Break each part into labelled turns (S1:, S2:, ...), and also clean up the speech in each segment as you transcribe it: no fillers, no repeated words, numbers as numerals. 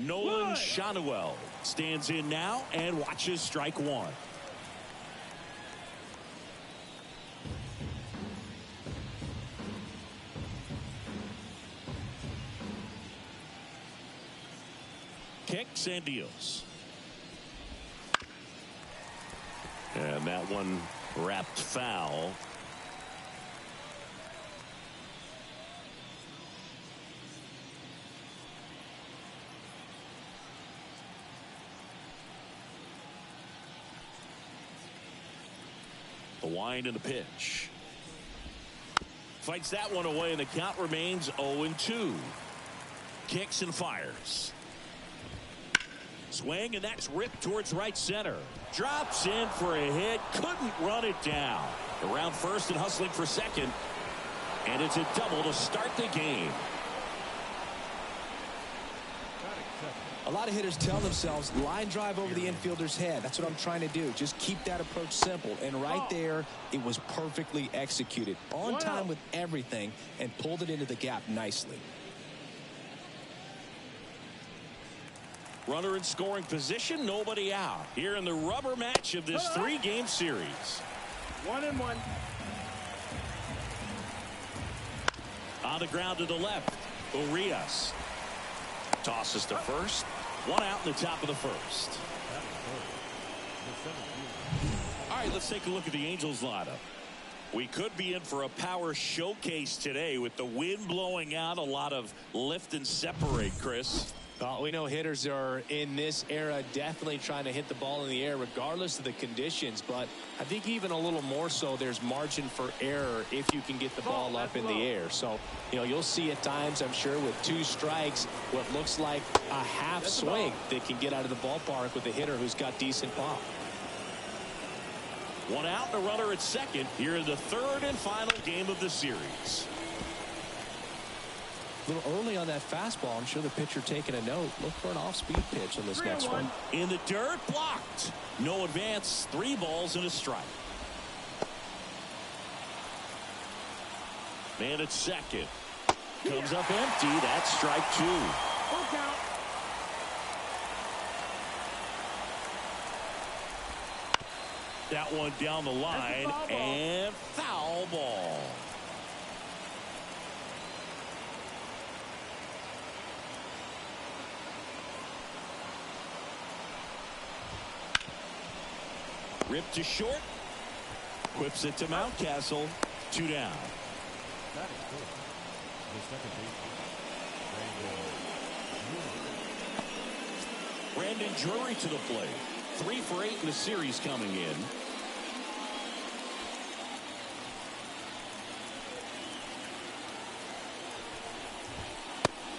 S1: Nolan Shanuel stands in now and watches strike one. Kicks and deals. And that one wrapped foul. The wind and the pitch. Fights that one away, and the count remains 0-2. Kicks and fires. Swing, and that's ripped towards right center. Drops in for a hit. Couldn't run it down. Around first and hustling for second. And it's a double to start the game.
S2: A lot of hitters tell themselves line drive over the infielder's head. That's what I'm trying to do. Just keep that approach simple. And right there, it was perfectly executed. On time with everything and pulled it into the gap nicely.
S1: Runner in scoring position, nobody out. Here in the rubber match of this three-game series.
S3: 1-1.
S1: On the ground to the left. Urias tosses to first. One out in the top of the first. All right, let's take a look at the Angels lineup. We could be in for a power showcase today with the wind blowing out. A lot of lift and separate, Chris.
S2: Well, we know hitters are in this era definitely trying to hit the ball in the air regardless of the conditions, but I think even a little more so there's margin for error if you can get the ball up in the air. So, you know, you'll see at times, I'm sure, with two strikes, what looks like a half swing that can get out of the ballpark with a hitter who's got decent pop.
S1: One out and a runner at second here in the third and final game of the series.
S2: A little early on that fastball. I'm sure the pitcher taking a note. Look for an off-speed pitch on this next one.
S1: In the dirt, blocked. No advance. 3 balls and a strike. Man at second. Comes up empty. That's strike 2.
S3: Full count.
S1: That one down the line and foul ball. Ripped to short. Whips it to Mountcastle. 2 down. Brandon Drury to the plate. 3 for 8 in the series coming in.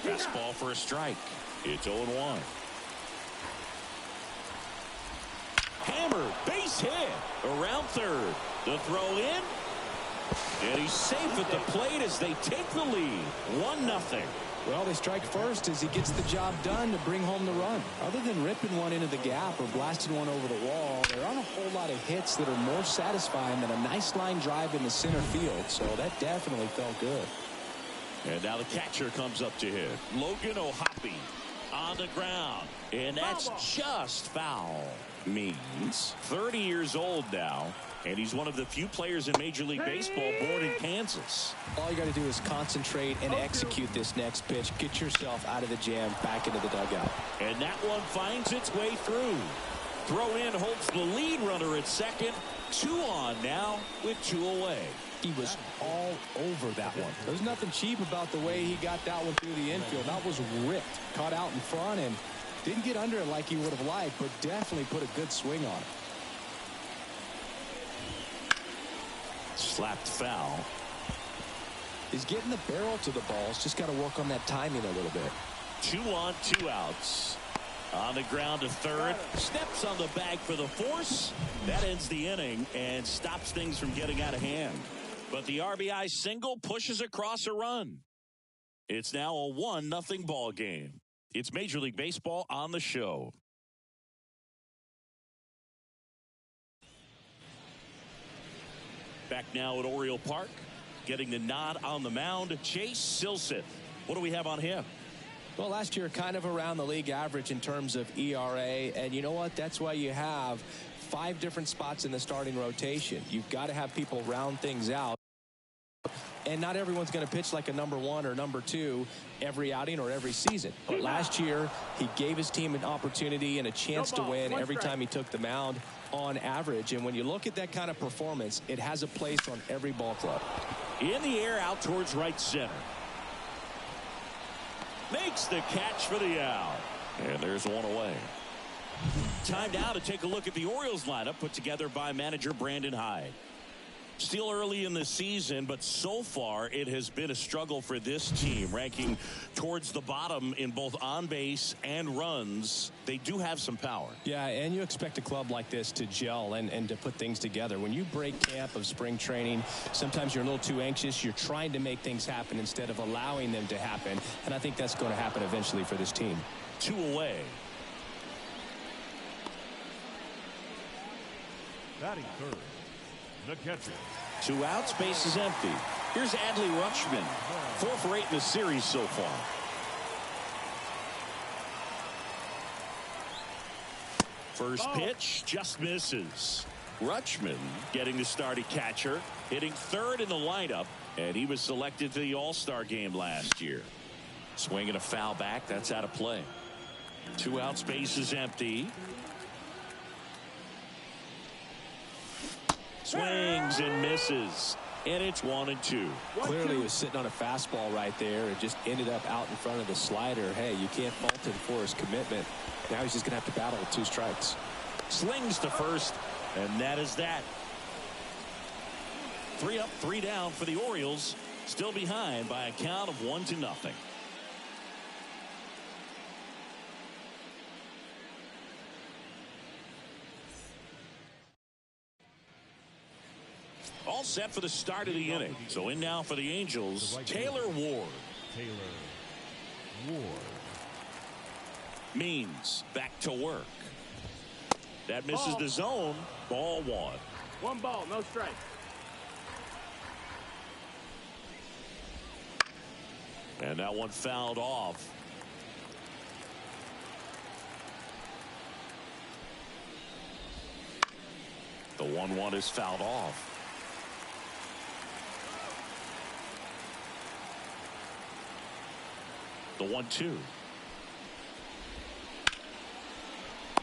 S1: Fastball for a strike. It's 0-1. Hammer, base hit, around third. The throw in, and he's safe at the plate as they take the lead. 1-0.
S2: Well, they strike first as he gets the job done to bring home the run. Other than ripping one into the gap or blasting one over the wall, there aren't a whole lot of hits that are more satisfying than a nice line drive in the center field. So that definitely felt good.
S1: And now the catcher comes up to hit. Logan O'Hoppe on the ground, and that's just foul. Means 30 years old now, and he's one of the few players in Major League Baseball born in Kansas.
S2: All you got to do is concentrate and execute this next pitch. Get yourself out of the jam, back into the dugout.
S1: And that one finds its way through. Throw in holds the lead runner at second. 2 on now with 2 away.
S2: He was all over that one. There's nothing cheap about the way he got that one through the infield. That was ripped. Caught out in front and didn't get under it like he would have liked, but definitely put a good swing on it.
S1: Slapped foul.
S2: He's getting the barrel to the balls. Just got to work on that timing a little bit.
S1: 2 on, 2 outs. On the ground to third. Steps on the bag for the force. That ends the inning and stops things from getting out of hand. But the RBI single pushes across a run. It's now a 1-0 ball game. It's Major League Baseball on the show. Back now at Oriole Park. Getting the nod on the mound. Chase Silseth. What do we have on him?
S2: Well, last year kind of around the league average in terms of ERA, and you know what? That's why you have 5 different spots in the starting rotation. You've got to have people round things out. And not everyone's going to pitch like a number 1 or number 2 every outing or every season. But last year, he gave his team an opportunity and a chance to win every time he took the mound on average. And when you look at that kind of performance, it has a place on every ball club.
S1: In the air out towards right center. Makes the catch for the out. And there's one away. Time now to take a look at the Orioles lineup put together by manager Brandon Hyde. Still early in the season, but so far it has been a struggle for this team, ranking towards the bottom in both on base and runs. They do have some power.
S2: Yeah, and you expect a club like this to gel and to put things together. When you break camp of spring training, sometimes you're a little too anxious. You're trying to make things happen instead of allowing them to happen. And I think that's going to happen eventually for this team.
S1: 2 away.
S4: Batting third, the catcher.
S1: 2 outs, base is empty. Here's Adley Rutschman, 4 for 8 in the series so far. First pitch just misses. Rutschman getting the start at catcher, hitting 3rd in the lineup, and he was selected to the All-Star game last year. Swinging a foul back, that's out of play. 2 outs, base is empty. Swings and misses, and it's 1-2.
S2: Clearly he was sitting on a fastball right there and just ended up out in front of the slider. Hey, you can't fault him for his commitment. Now he's just going to have to battle with 2 strikes.
S1: Slings to first, and that is that. 3 up, 3 down for the Orioles, still behind by a count of 1-0. All set for the start of the inning. So in now for the Angels, Taylor Ward. Means back to work. That misses the zone. Ball 1.
S3: 1 ball, no strike.
S1: And that one fouled off. The 1-1 is fouled off. The 1-2.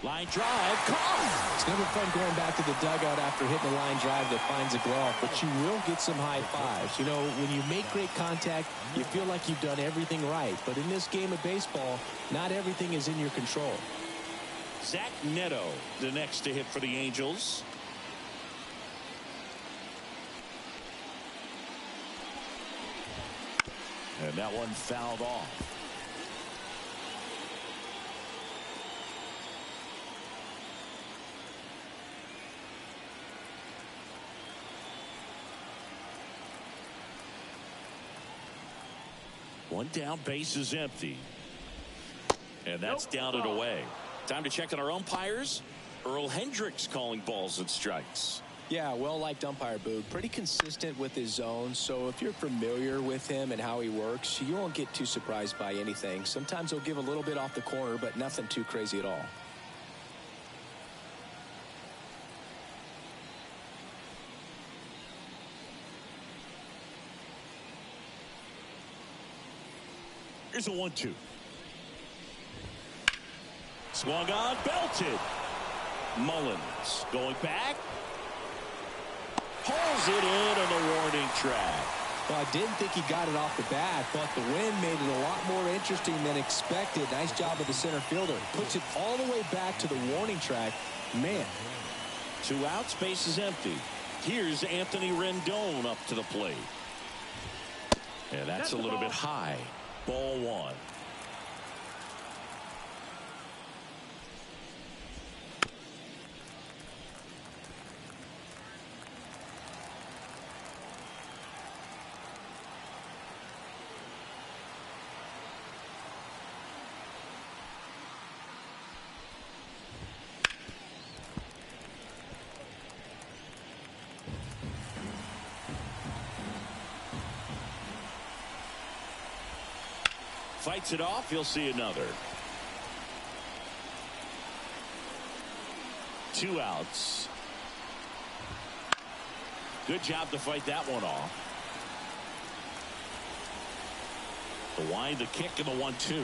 S1: Line drive. Caught.
S2: It's never fun going back to the dugout after hitting a line drive that finds a glove, but you will get some high fives. You know, when you make great contact, you feel like you've done everything right. But in this game of baseball, not everything is in your control.
S1: Zach Neto, the next to hit for the Angels. And that one fouled off. One down, base is empty. And that's down and away. Time to check on our umpires. Earl Hendricks calling balls and strikes.
S2: Yeah, well-liked umpire, Boog. Pretty consistent with his zone, so if you're familiar with him and how he works, you won't get too surprised by anything. Sometimes he'll give a little bit off the corner, but nothing too crazy at all.
S1: Here's a 1-2. Swung on, belted. Mullins going back. Pulls it in on the warning track.
S2: Well, I didn't think he got it off the bat, but the wind made it a lot more interesting than expected. Nice job of the center fielder. Puts it all the way back to the warning track. Man.
S1: 2 outs, base is empty. Here's Anthony Rendon up to the plate. And that's a little bit high. Ball 1. fights it off. He'll see another. 2 outs. Good job to fight that one off. The wind, the kick, and the 1-2.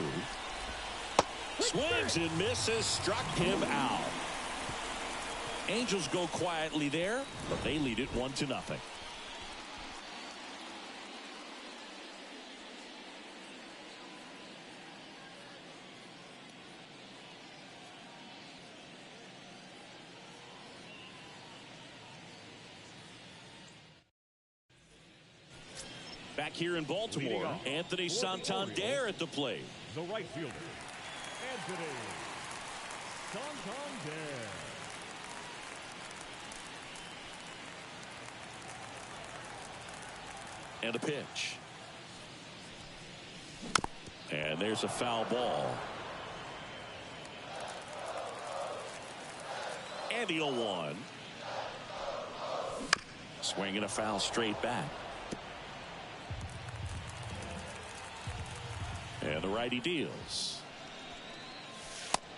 S1: Swings and misses. Struck him out. Angels go quietly there, but they lead it 1-0. Back here in Baltimore, Anthony Santander at the plate.
S4: The right fielder, Anthony Santander.
S1: And a pitch. And there's a foul ball. And the 0-1. Swinging a foul straight back. And the righty deals.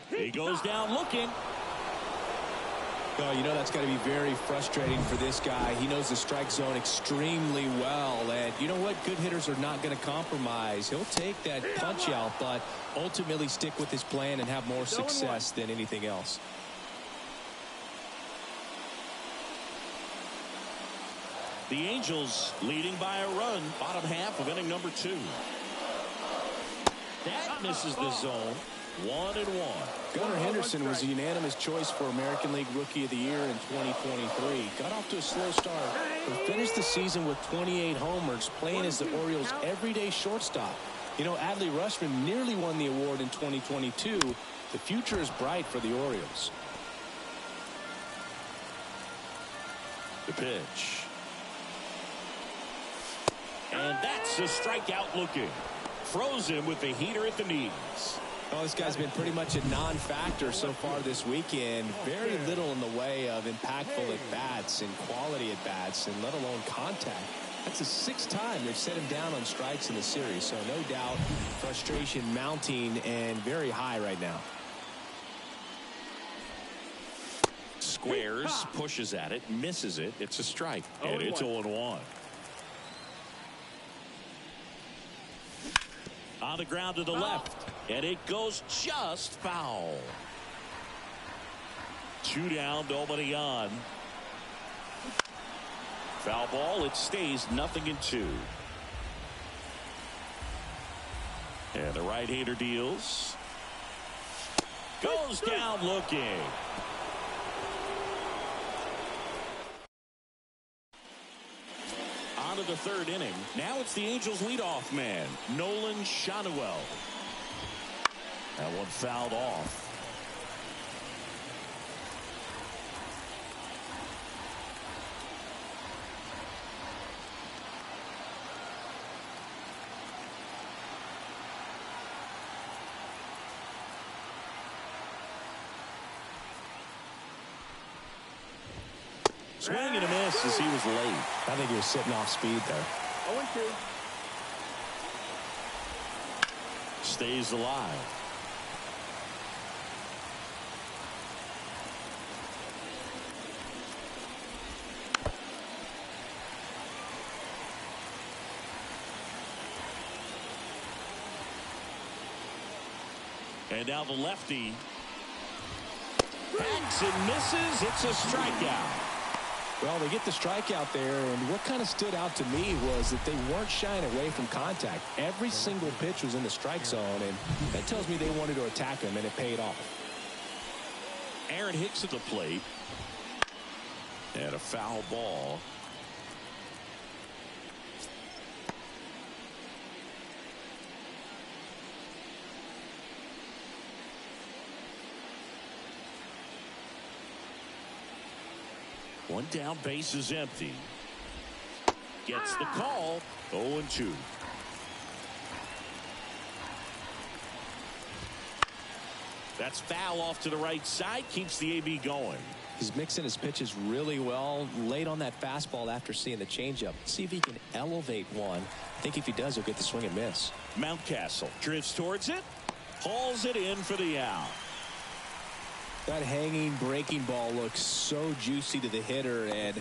S1: He goes down looking.
S2: Well, you know that's got to be very frustrating for this guy. He knows the strike zone extremely well. And you know what? Good hitters are not going to compromise. He'll take that punch out, but ultimately stick with his plan and have more success than anything else.
S1: The Angels leading by a run. Bottom half of inning number 2. That misses the zone. 1-1.
S2: Gunnar Henderson was a unanimous choice for American League Rookie of the Year in 2023. Got off to a slow start, but finished the season with 28 homers, playing as the Orioles' everyday shortstop. You know, Adley Rutschman nearly won the award in 2022. The future is bright for the Orioles.
S1: The pitch. And that's a strikeout looking. Froze him with the heater at the knees.
S2: Well, this guy's been pretty much a non-factor so far this weekend. Very little in the way of impactful at-bats and quality at-bats, and let alone contact. That's the 6th time they've set him down on strikes in the series, so no doubt frustration mounting and very high right now.
S1: Squares, pushes at it, misses it. It's a strike, and it's 0-1. On the ground to the left, and it goes just foul. 2 down, nobody on. Foul ball, it stays 0-2. And the right-hander deals. Goes down looking. On to the 3rd inning. Now it's the Angels leadoff man, Nolan Schanuel. That one fouled off. Swing and a miss as he was late.
S2: I think he was sitting off speed there.
S3: 0-2.
S1: Stays alive. And now the lefty. Hacks and misses. It's a strikeout.
S2: Well, they get the strikeout there, and what kind of stood out to me was that they weren't shying away from contact. Every single pitch was in the strike zone, and that tells me they wanted to attack him, and it paid off.
S1: Aaron Hicks at the plate. And a foul ball. One down, base is empty. Gets the call. 0-2. That's foul off to the right side. Keeps the AB going.
S2: He's mixing his pitches really well. Late on that fastball after seeing the changeup. See if he can elevate one. I think if he does, he'll get the swing and miss.
S1: Mountcastle drifts towards it. Hauls it in for the out.
S2: That hanging breaking ball looks so juicy to the hitter, and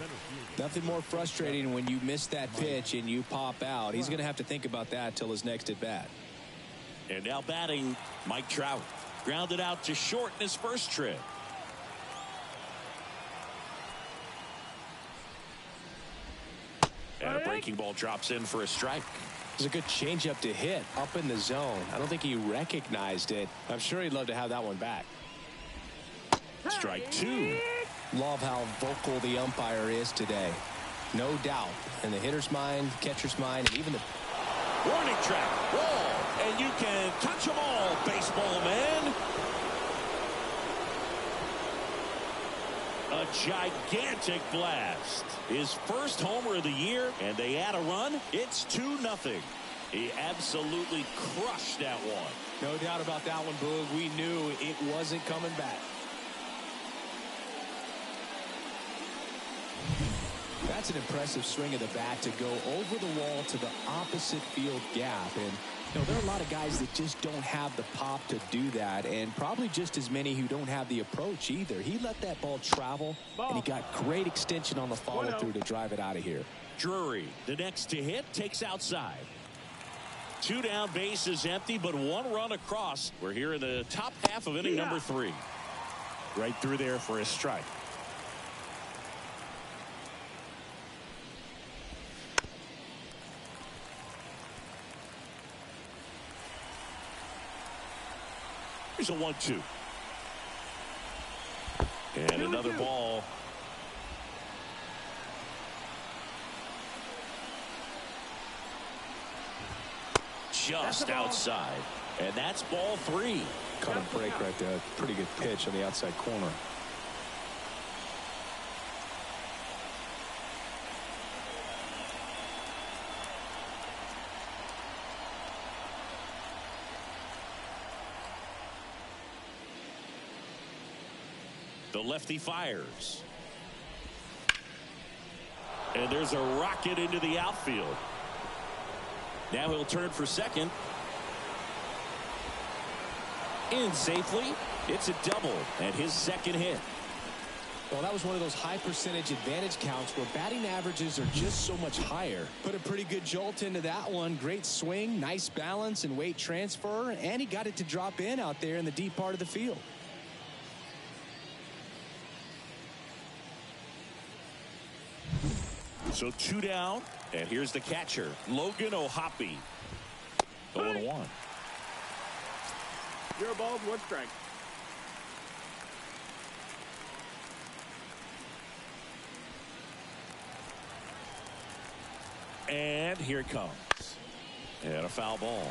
S2: nothing more frustrating when you miss that pitch and you pop out. He's going to have to think about that till his next at bat.
S1: And now batting, Mike Trout. Grounded out to short in his first trip. And a breaking ball drops in for a strike.
S2: It was a good changeup to hit up in the zone. I don't think he recognized it. I'm sure he'd love to have that one back.
S1: Strike two.
S2: Love how vocal the umpire is today. No doubt. In the hitter's mind, catcher's mind, and even the
S1: warning track. Wall. And you can touch them all, baseball man. A gigantic blast. His first homer of the year, and they add a run. It's 2-0. He absolutely crushed that one.
S2: No doubt about that one, Boog. We knew it wasn't coming back. That's an impressive swing of the bat to go over the wall to the opposite field gap. And you know, there are a lot of guys that just don't have the pop to do that, and probably just as many who don't have the approach either. He let that ball travel, and he got great extension on the follow-through to drive it out of here.
S1: Drury, the next to hit, takes outside. 2 down, base is empty, but 1 run across. We're here in the top half of inning number 3. Right through there for a strike. Here's a 1-2. And another ball. Just outside. And that's ball 3.
S2: Cut a break right there. Pretty good pitch on the outside corner.
S1: The lefty fires. And there's a rocket into the outfield. Now he'll turn for second. In safely. It's a double and his second hit.
S2: Well, that was one of those high percentage advantage counts where batting averages are just so much higher. Put a pretty good jolt into that one. Great swing, nice balance and weight transfer, and he got it to drop in out there in the deep part of the field.
S1: So 2 down, and here's the catcher, Logan O'Hoppe. 0-1.
S3: Zero balls, 1 strike.
S1: And here it comes. And a foul ball.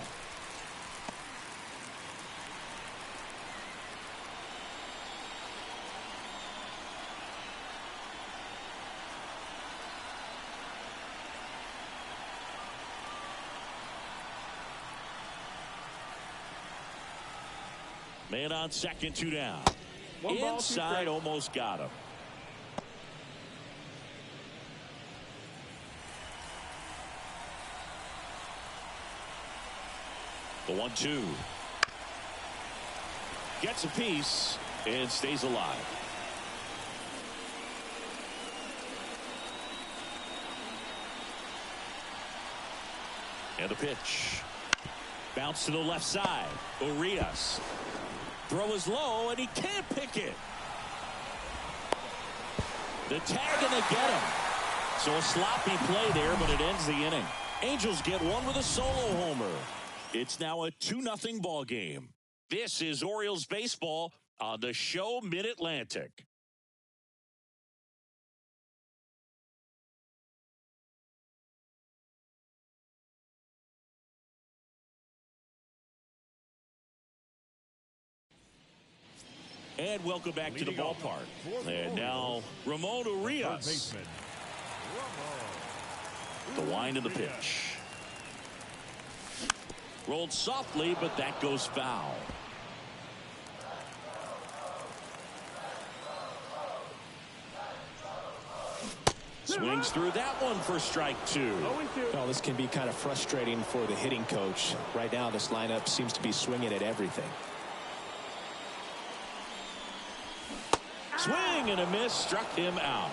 S1: Man on second, 2 down. Inside, almost got him. The 1-2. Gets a piece and stays alive. And the pitch. Bounce to the left side. Urias. Throw is low, and he can't pick it. The tag, and they get him. So a sloppy play there, but it ends the inning. Angels get one with a solo homer. It's now a 2-0 ball game. This is Orioles baseball on the show Mid-Atlantic. And welcome back to the ballpark. And now Ramon Urias. The wind of the pitch. Rolled softly, but that goes foul. Swings through that one for strike 2.
S2: Well, this can be kind of frustrating for the hitting coach. Right now, this lineup seems to be swinging at everything.
S1: Swing and a miss, struck him out.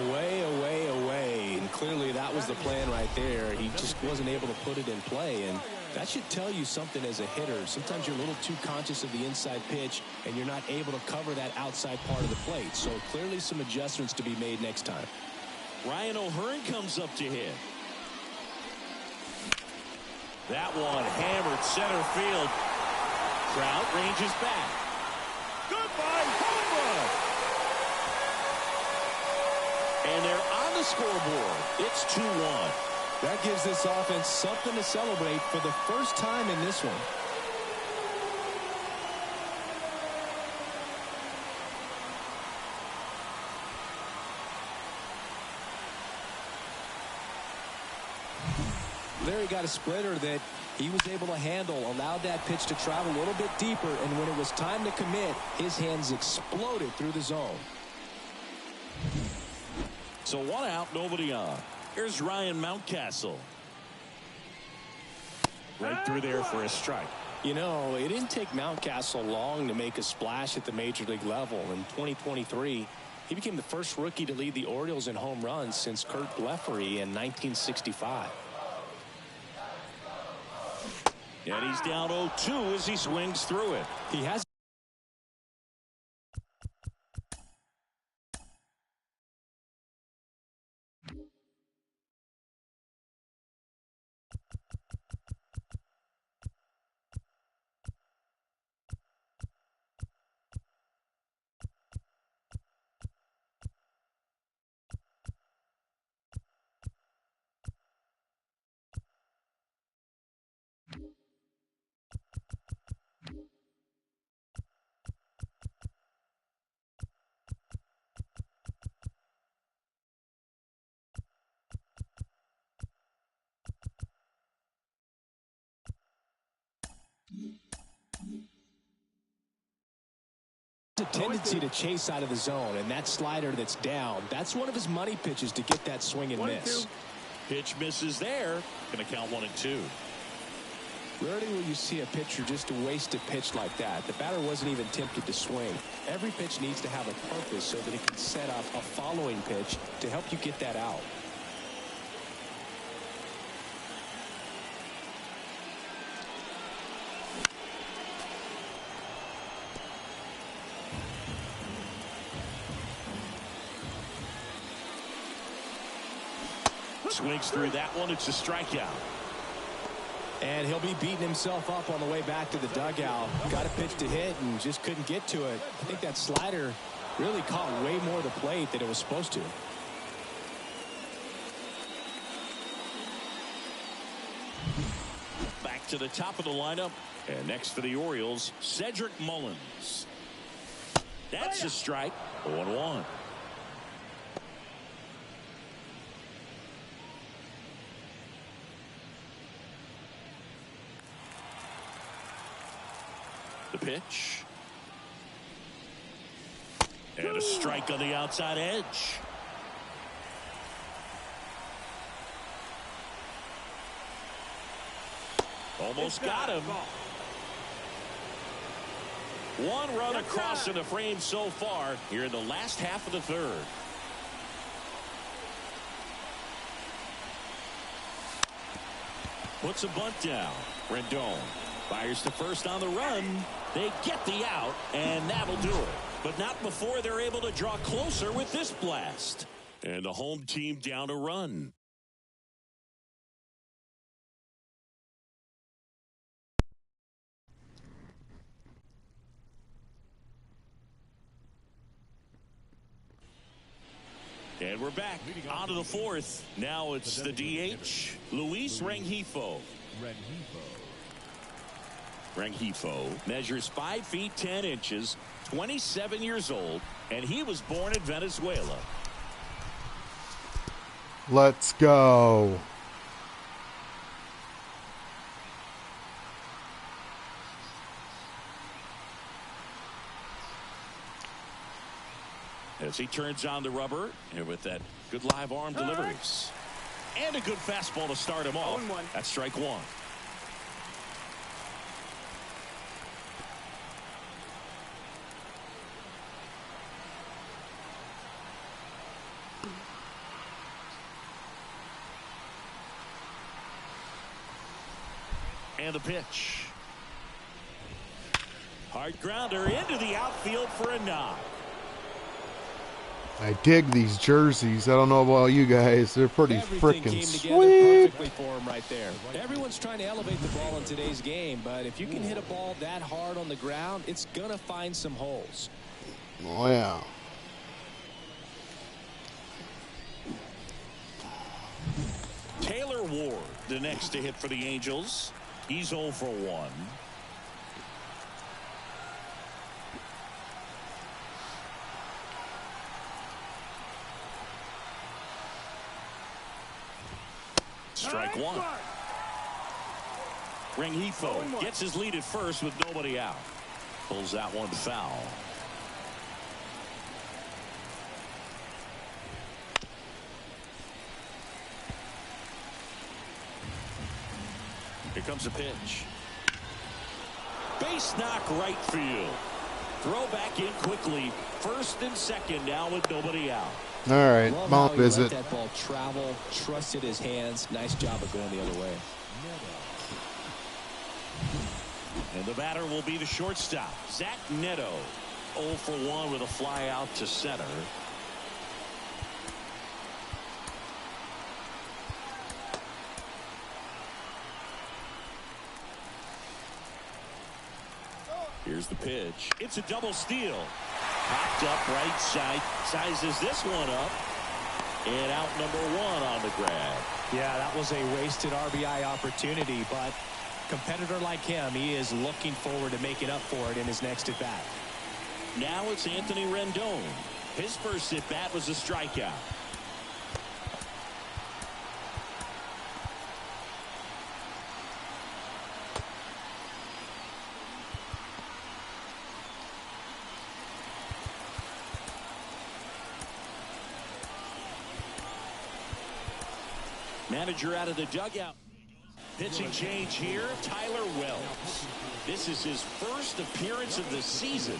S2: Away, away, away. And clearly that was the plan right there. He just wasn't able to put it in play. And that should tell you something as a hitter. Sometimes you're a little too conscious of the inside pitch, and you're not able to cover that outside part of the plate. So clearly some adjustments to be made next time.
S1: Ryan O'Hearn comes up to hit. That one hammered center field. Trout ranges back. Goodbye, home run. And they're on the scoreboard. It's 2-1.
S2: That gives this offense something to celebrate for the first time in this one. There he got a splitter that he was able to handle, allowed that pitch to travel a little bit deeper, and when it was time to commit, his hands exploded through the zone.
S1: So 1 out, nobody on. Here's Ryan Mountcastle. Right through there for a strike.
S2: You know, it didn't take Mountcastle long to make a splash at the major league level. In 2023, he became the first rookie to lead the Orioles in home runs since Kurt Blefary in 1965.
S1: And he's down 0-2 as he swings through it.
S2: He has. A tendency to chase out of the zone, and that slider that's down, that's one of his money pitches to get that swing and miss.
S1: Pitch misses there. Going to count 1-2.
S2: Rarely will you see a pitcher just waste a pitch like that. The batter wasn't even tempted to swing. Every pitch needs to have a purpose so that it can set up a following pitch to help you get that out.
S1: Swings through that one. It's a strikeout.
S2: And he'll be beating himself up on the way back to the dugout. Got a pitch to hit and just couldn't get to it. I think that slider really caught way more of the plate than it was supposed to.
S1: Back to the top of the lineup. And next for the Orioles, Cedric Mullins. That's a strike. 0-1. The pitch. And a strike on the outside edge. Almost got him. One run across in the frame so far here in the last half of the third. Puts a bunt down. Rendon fires to first on the run. They get the out, and that'll do it. But not before they're able to draw closer with this blast. And the home team down a run. And we're back on to the fourth. Now it's the DH, Luis Rengifo. Rengifo measures 5 feet 10 inches, 27 years old, and he was born in Venezuela.
S5: Let's go.
S1: As he turns on the rubber and with that good live arm deliveries. And a good fastball to start him off. That's strike one. And the pitch. Hard grounder into the outfield for a knock.
S5: I dig these jerseys. I don't know about you guys. They're pretty freaking sweet.
S2: Perfectly for him right there. Everyone's trying to elevate the ball in today's game, but if you can hit a ball that hard on the ground, it's going to find some holes.
S5: Oh, yeah.
S1: Taylor Ward, the next to hit for the Angels. He's 0 for 1. Strike one. Rengifo gets his lead at first with nobody out. Pulls that one foul. Here comes a pitch. Base knock right field. Throw back in quickly. First and second now with nobody out.
S5: All right, ball visit.
S2: Let that ball travel, trusted his hands. Nice job of going the other way.
S1: And the batter will be the shortstop, Zach Neto. 0 for 1 with a fly out to center. Here's the pitch. It's a double steal. Popped up right side. Sizes this one up. And out number 1 on the grab.
S2: Yeah, that was a wasted RBI opportunity, but competitor like him, he is looking forward to making up for it in his next at bat.
S1: Now it's Anthony Rendon. His first at bat was a strikeout. Manager out of the dugout. Pitching change here, Tyler Wells. This is his first appearance of the season.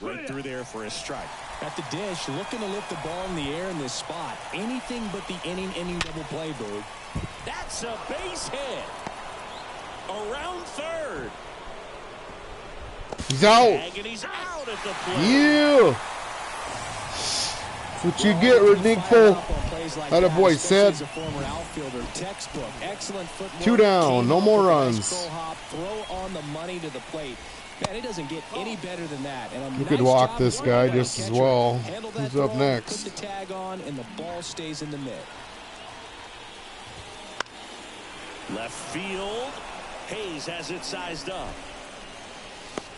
S1: Right through there for a strike.
S2: At the dish, looking to lift the ball in the air in this spot. Anything but the inning double play, Boog.
S1: That's a base hit. Around third.
S5: He's out.
S1: And he's out at the plate.
S5: Yeah. That's what you get, Renigfo. How the boy said.
S2: Excellent footwork.
S5: 2 down, no more runs.
S2: Throw on the money to the plate. Man, it doesn't get any better than that. And
S5: you could walk this guy just as well. Who's up next?
S2: Put the tag on, and the ball stays in the mid.
S1: Left field. Hayes has it sized up.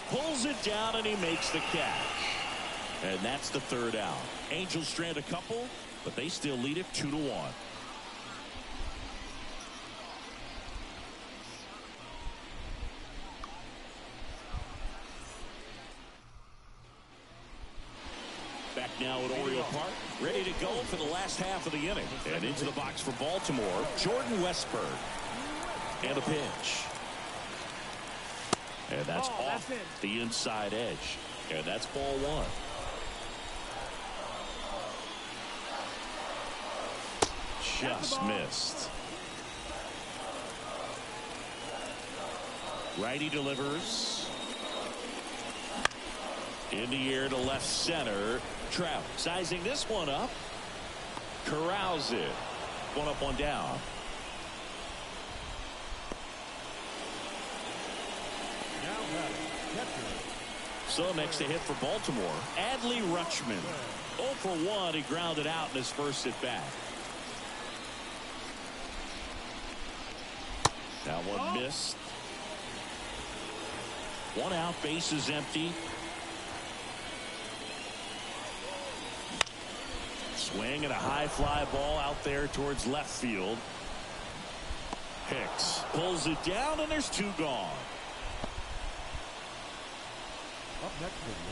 S1: Pulls it down, and he makes the catch. And that's the third out. Angels strand a couple, but they still lead it 2-1. Back now at Oriole Park, ready to go for the last half of the inning. And into the box for Baltimore, Jordan Westburg. And a pitch. And that's off the inside edge. And that's ball 1. Just missed. Righty delivers. In the air to left center. Trout sizing this one up. Corrals it. One up, one down. So next to hit for Baltimore, Adley Rutschman. 0 for 1. He grounded out in his first at bat. That one missed. 1 out, bases empty. Swing and a high fly ball out there towards left field. Hicks pulls it down, and there's 2 gone.
S4: Up next.